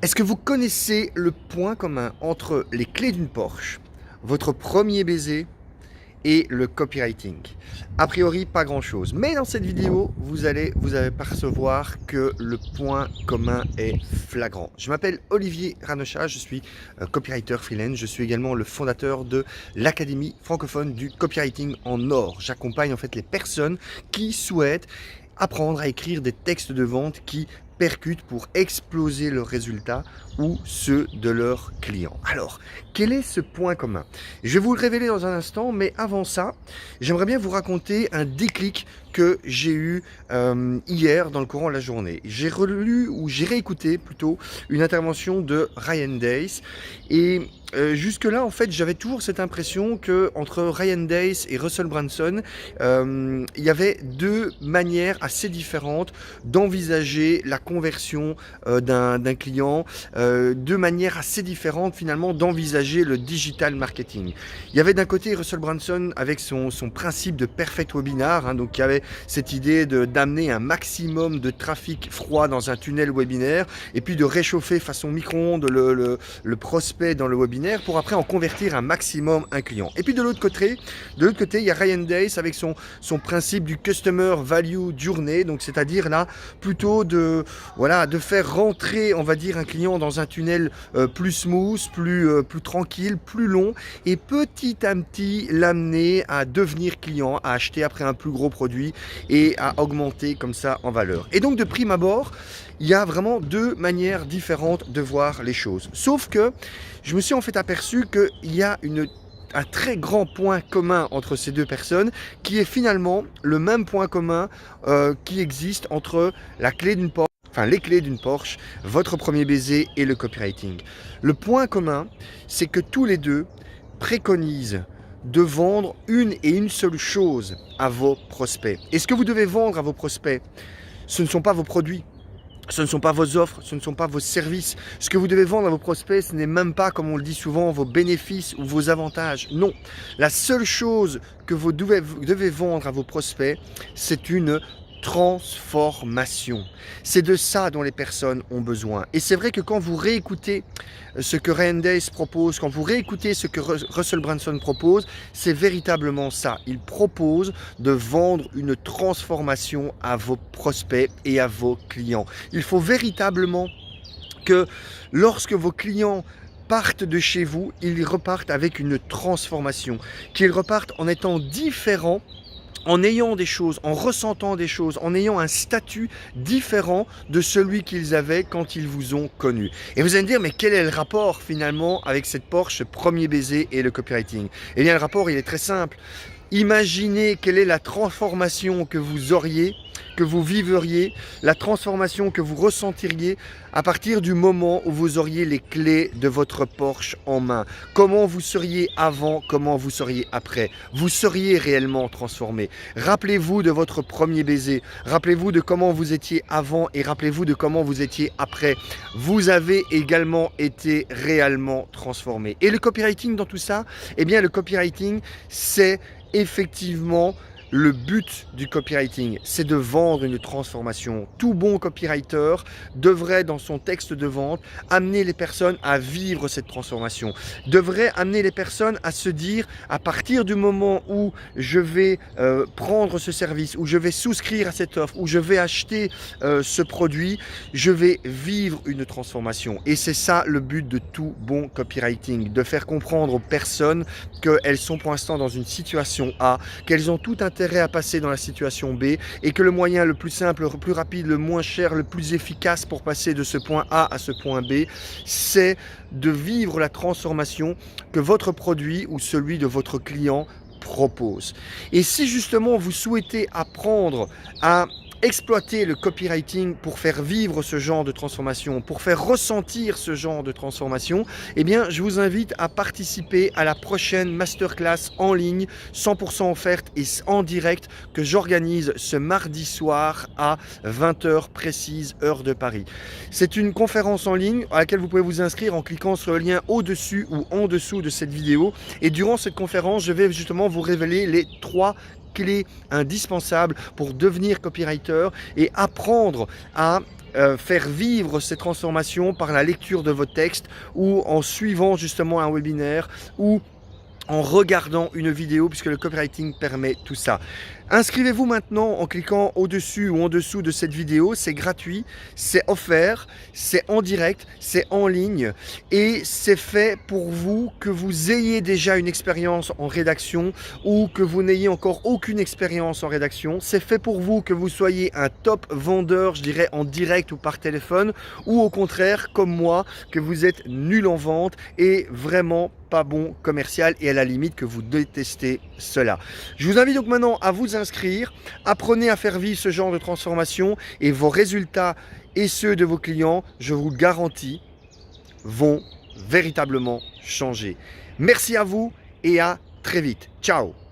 Est-ce que vous connaissez le point commun entre les clés d'une Porsche, votre premier baiser et le copywriting? A priori, pas grand-chose. Mais dans cette vidéo, vous allez percevoir que le point commun est flagrant. Je m'appelle Olivier Ranochat, je suis copywriter freelance. Je suis également le fondateur de l'Académie francophone du copywriting en or. J'accompagne en fait les personnes qui souhaitent apprendre à écrire des textes de vente qui percutent pour exploser leurs résultats ou ceux de leurs clients. Alors, quel est ce point commun? Je vais vous le révéler dans un instant, mais avant ça, j'aimerais bien vous raconter un déclic que j'ai eu hier dans le courant de la journée. J'ai relu, ou j'ai réécouté plutôt, une intervention de Ryan Dace, et jusque-là, en fait, j'avais toujours cette impression que entre Ryan Dace et Russell Brunson, il y avait deux manières assez différentes d'envisager la conversion d'un client, deux manières assez différentes finalement d'envisager le digital marketing. Il y avait d'un côté Russell Brunson avec son principe de perfect webinar, hein, donc il y avait cette idée d'amener un maximum de trafic froid dans un tunnel webinaire et puis de réchauffer façon micro-ondes le prospect dans le webinaire pour après en convertir un maximum un client. Et puis de l'autre côté, il y a Ryan Dace avec son principe du Customer Value Journey, donc c'est-à-dire là plutôt de faire rentrer, on va dire, un client dans un tunnel plus smooth, plus tranquille, plus long, et petit à petit l'amener à devenir client, à acheter après un plus gros produit et à augmenter comme ça en valeur. Et donc de prime abord, il y a vraiment deux manières différentes de voir les choses. Sauf que je me suis en fait aperçu qu'il y a un très grand point commun entre ces deux personnes qui est finalement le même point commun qui existe entre la clé d'une Porsche, enfin les clés d'une Porsche, votre premier baiser et le copywriting. Le point commun, c'est que tous les deux préconisent de vendre une et une seule chose à vos prospects. Et ce que vous devez vendre à vos prospects, ce ne sont pas vos produits. Ce ne sont pas vos offres, ce ne sont pas vos services. Ce que vous devez vendre à vos prospects, ce n'est même pas, comme on le dit souvent, vos bénéfices ou vos avantages. Non, la seule chose que vous devez vendre à vos prospects, c'est une transformation. C'est de ça dont les personnes ont besoin. Et c'est vrai que quand vous réécoutez ce que Ryan Dace propose, quand vous réécoutez ce que Russell Brunson propose, c'est véritablement ça. Il propose de vendre une transformation à vos prospects et à vos clients. Il faut véritablement que lorsque vos clients partent de chez vous, ils repartent avec une transformation, qu'ils repartent en étant différents, en ayant des choses, en ressentant des choses, en ayant un statut différent de celui qu'ils avaient quand ils vous ont connu. Et vous allez me dire, mais quel est le rapport finalement avec cette Porsche, ce premier baiser et le copywriting? Eh bien, le rapport, il est très simple. Imaginez quelle est la transformation que vous auriez, que vous vivriez, la transformation que vous ressentiriez à partir du moment où vous auriez les clés de votre Porsche en main. Comment vous seriez avant, comment vous seriez après. Vous seriez réellement transformé. Rappelez-vous de votre premier baiser, rappelez-vous de comment vous étiez avant et rappelez-vous de comment vous étiez après. Vous avez également été réellement transformé. Et le copywriting dans tout ça, eh bien le copywriting, c'est effectivement le but du copywriting, c'est de vendre une transformation. Tout bon copywriter devrait, dans son texte de vente, amener les personnes à vivre cette transformation. Devrait amener les personnes à se dire, à partir du moment où je vais prendre ce service, où je vais souscrire à cette offre, où je vais acheter ce produit, je vais vivre une transformation. Et c'est ça le but de tout bon copywriting, de faire comprendre aux personnes qu'elles sont pour l'instant dans une situation A, qu'elles ont tout intérêt à passer dans la situation B et que le moyen le plus simple, le plus rapide, le moins cher, le plus efficace pour passer de ce point A à ce point B, c'est de vivre la transformation que votre produit ou celui de votre client propose. Et si justement vous souhaitez apprendre à exploiter le copywriting pour faire vivre ce genre de transformation, pour faire ressentir ce genre de transformation, eh bien, je vous invite à participer à la prochaine masterclass en ligne, 100% offerte et en direct, que j'organise ce mardi soir à 20h précise, heure de Paris. C'est une conférence en ligne à laquelle vous pouvez vous inscrire en cliquant sur le lien au-dessus ou en dessous de cette vidéo. Et durant cette conférence, je vais justement vous révéler les 3 clés indispensables pour devenir copywriter et apprendre à faire vivre ces transformations par la lecture de vos textes ou en suivant justement un webinaire ou en regardant une vidéo, puisque le copywriting permet tout ça. Inscrivez-vous maintenant en cliquant au-dessus ou en dessous de cette vidéo, c'est gratuit, c'est offert, c'est en direct, c'est en ligne et c'est fait pour vous, que vous ayez déjà une expérience en rédaction ou que vous n'ayez encore aucune expérience en rédaction. C'est fait pour vous, que vous soyez un top vendeur, je dirais en direct ou par téléphone, ou au contraire, comme moi, que vous êtes nul en vente et vraiment pas bon commercial et à la limite que vous détestez cela. Je vous invite donc maintenant à vous inscrire, apprenez à faire vivre ce genre de transformation et vos résultats et ceux de vos clients, je vous le garantis, vont véritablement changer. Merci à vous et à très vite. Ciao!